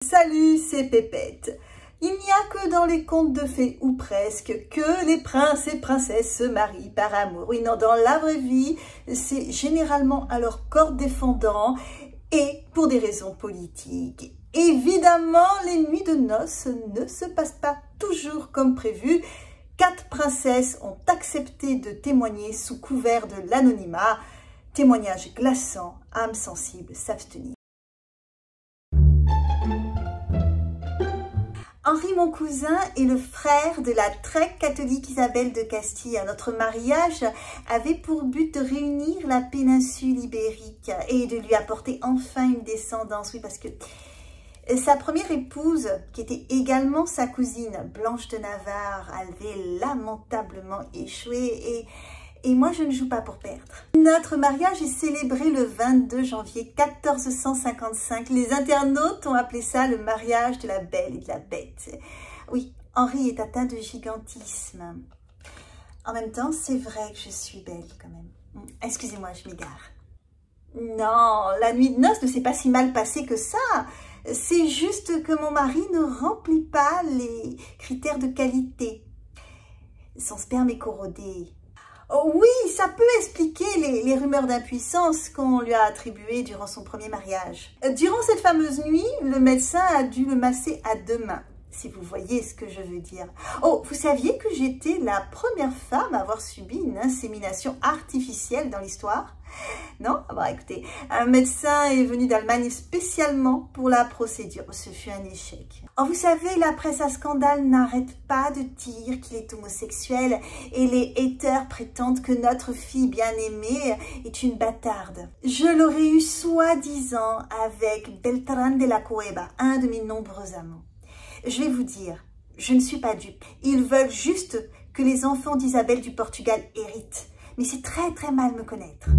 Salut, c'est Pépette. Il n'y a que dans les contes de fées, ou presque, que les princes et princesses se marient par amour. Oui, non, dans la vraie vie, c'est généralement à leur corps défendant et pour des raisons politiques. Évidemment, les nuits de noces ne se passent pas toujours comme prévu. 4 princesses ont accepté de témoigner sous couvert de l'anonymat. Témoignage glaçant, âmes sensibles s'abstenir. Henri, mon cousin, est le frère de la très catholique Isabelle de Castille. Notre mariage avait pour but de réunir la péninsule ibérique et de lui apporter enfin une descendance. Oui, parce que sa première épouse, qui était également sa cousine, Blanche de Navarre, avait lamentablement échoué et moi, je ne joue pas pour perdre. Notre mariage est célébré le 22 janvier 1455. Les internautes ont appelé ça le mariage de la belle et de la bête. Oui, Henri est atteint de gigantisme. En même temps, c'est vrai que je suis belle quand même. Excusez-moi, je m'égare. Non, la nuit de noces ne s'est pas si mal passée que ça. C'est juste que mon mari ne remplit pas les critères de qualité. Son sperme est corrodé. Oh oui, ça peut expliquer les rumeurs d'impuissance qu'on lui a attribuées durant son premier mariage. Durant cette fameuse nuit, le médecin a dû le masser à 2 mains, si vous voyez ce que je veux dire. Oh, vous saviez que j'étais la première femme à avoir subi une insémination artificielle dans l'histoire? Non? Bon, écoutez, un médecin est venu d'Allemagne spécialement pour la procédure. Ce fut un échec. Oh, vous savez, la presse à scandale n'arrête pas de dire qu'il est homosexuel et les haters prétendent que notre fille bien-aimée est une bâtarde. Je l'aurais eu soi-disant avec Beltrán de la Cueva, un de mes nombreux amants. Je vais vous dire, je ne suis pas dupe. Ils veulent juste que les enfants d'Isabelle du Portugal héritent. Mais c'est très mal me connaître.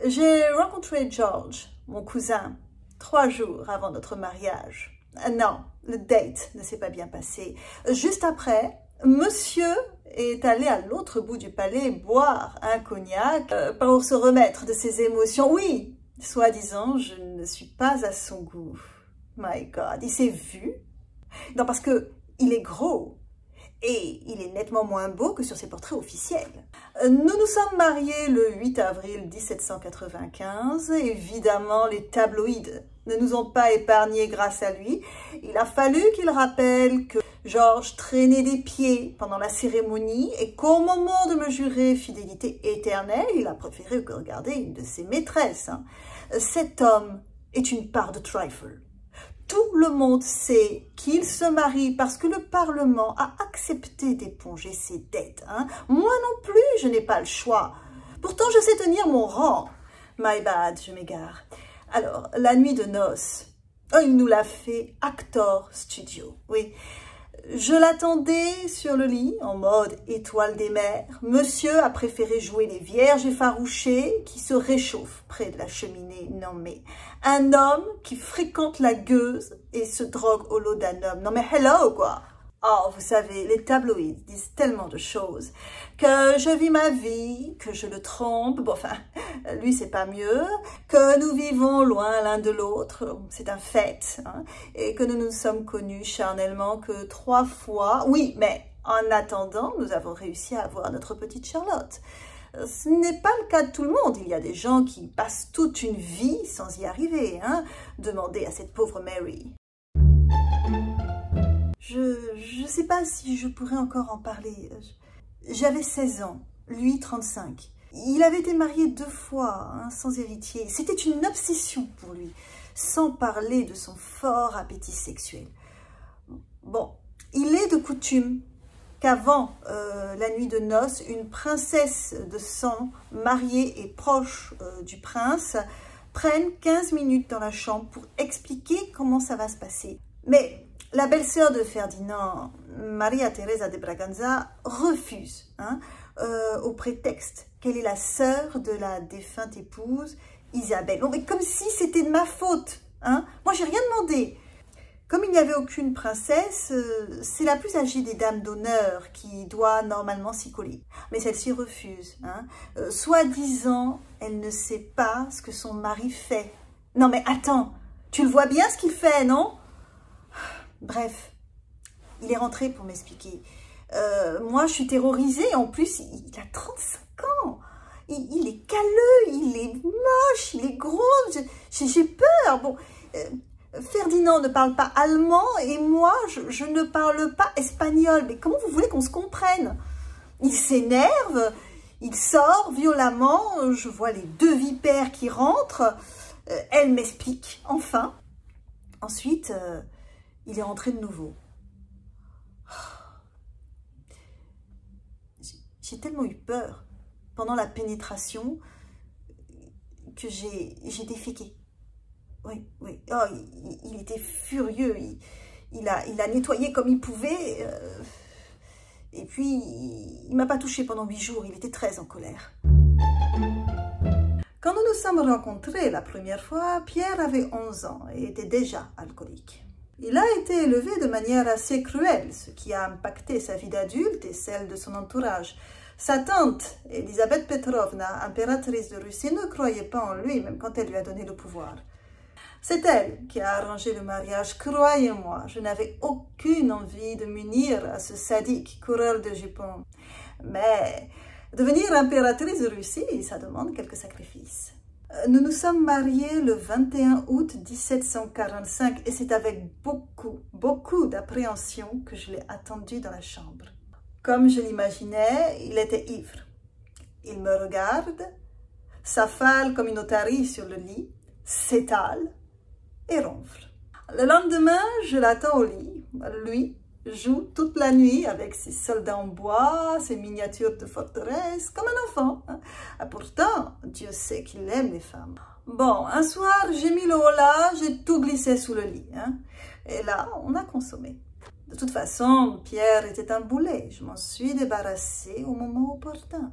J'ai rencontré George, mon cousin, 3 jours avant notre mariage. Non, le date ne s'est pas bien passé. Juste après, monsieur est allé à l'autre bout du palais boire un cognac pour se remettre de ses émotions. Oui, soi-disant, je ne suis pas à son goût. My God, il s'est vu? Non, parce que il est gros. Et il est nettement moins beau que sur ses portraits officiels. Nous nous sommes mariés le 8 avril 1795. Évidemment, les tabloïds ne nous ont pas épargnés grâce à lui. Il a fallu qu'il rappelle que Georges traînait des pieds pendant la cérémonie et qu'au moment de me jurer fidélité éternelle, il a préféré regarder une de ses maîtresses. Cet homme est une part de trifle. Tout le monde sait qu'il se marie parce que le Parlement a accepté d'éponger ses dettes. Moi non plus, je n'ai pas le choix. Pourtant, je sais tenir mon rang. My bad, je m'égare. Alors, la nuit de noces, il nous l'a fait Actor Studio. Oui, je l'attendais sur le lit en mode étoile des mers. Monsieur a préféré jouer les vierges effarouchées qui se réchauffent près de la cheminée. Non mais, un homme qui fréquente la gueuse et se drogue au laudanum. Non mais hello quoi. Oh, vous savez, les tabloïds disent tellement de choses. Que je vis ma vie, que je le trompe, bon enfin, lui c'est pas mieux, que nous vivons loin l'un de l'autre, c'est un fait, et que nous nous sommes connus charnellement que 3 fois. Oui, mais en attendant, nous avons réussi à avoir notre petite Charlotte. Ce n'est pas le cas de tout le monde, il y a des gens qui passent toute une vie sans y arriver, Demandez à cette pauvre Mary. Je ne sais pas si je pourrais encore en parler. J'avais 16 ans, lui 35. Il avait été marié 2 fois, sans héritier. C'était une obsession pour lui, sans parler de son fort appétit sexuel. Bon, il est de coutume qu'avant la nuit de noces, une princesse de sang, mariée et proche du prince, prenne 15 minutes dans la chambre pour expliquer comment ça va se passer. Mais la belle-sœur de Ferdinand, Maria Teresa de Braganza, refuse, au prétexte qu'elle est la sœur de la défunte épouse Isabelle. Bon, mais comme si c'était de ma faute, Moi, j'ai rien demandé. Comme il n'y avait aucune princesse, c'est la plus âgée des dames d'honneur qui doit normalement s'y coller. Mais celle-ci refuse. Soi-disant, elle ne sait pas ce que son mari fait. Non mais attends, Tu le vois bien ce qu'il fait, non? Bref, il est rentré pour m'expliquer. Moi, je suis terrorisée. En plus, il a 35 ans. Il est calleux, il est moche, il est gros. J'ai peur. Bon, Ferdinand ne parle pas allemand et moi, je ne parle pas espagnol. Mais comment vous voulez qu'on se comprenne? Il s'énerve, il sort violemment. Je vois les deux vipères qui rentrent. Elle m'explique, enfin. Ensuite, il est rentré de nouveau. J'ai tellement eu peur pendant la pénétration que j'ai déféqué. Oui, oui. Oh, il était furieux. Il a nettoyé comme il pouvait. Et puis, il ne m'a pas touché pendant 8 jours. Il était très en colère. Quand nous nous sommes rencontrés la première fois, Pierre avait 11 ans et était déjà alcoolique. Il a été élevé de manière assez cruelle, ce qui a impacté sa vie d'adulte et celle de son entourage. Sa tante, Elisabeth Petrovna, impératrice de Russie, ne croyait pas en lui, même quand elle lui a donné le pouvoir. C'est elle qui a arrangé le mariage. Croyez-moi, je n'avais aucune envie de m'unir à ce sadique coureur de jupons. Mais devenir impératrice de Russie, ça demande quelques sacrifices. Nous nous sommes mariés le 21 août 1745 et c'est avec beaucoup d'appréhension que je l'ai attendu dans la chambre. Comme je l'imaginais, il était ivre. Il me regarde, s'affale comme une otarie sur le lit, s'étale et ronfle. Le lendemain, je l'attends au lit. Lui joue toute la nuit avec ses soldats en bois, ses miniatures de forteresse, comme un enfant. Pourtant, Dieu sait qu'il aime les femmes. Bon, un soir, j'ai mis le holà, j'ai tout glissé sous le lit. Et là, on a consommé. De toute façon, Pierre était un boulet. Je m'en suis débarrassée au moment opportun.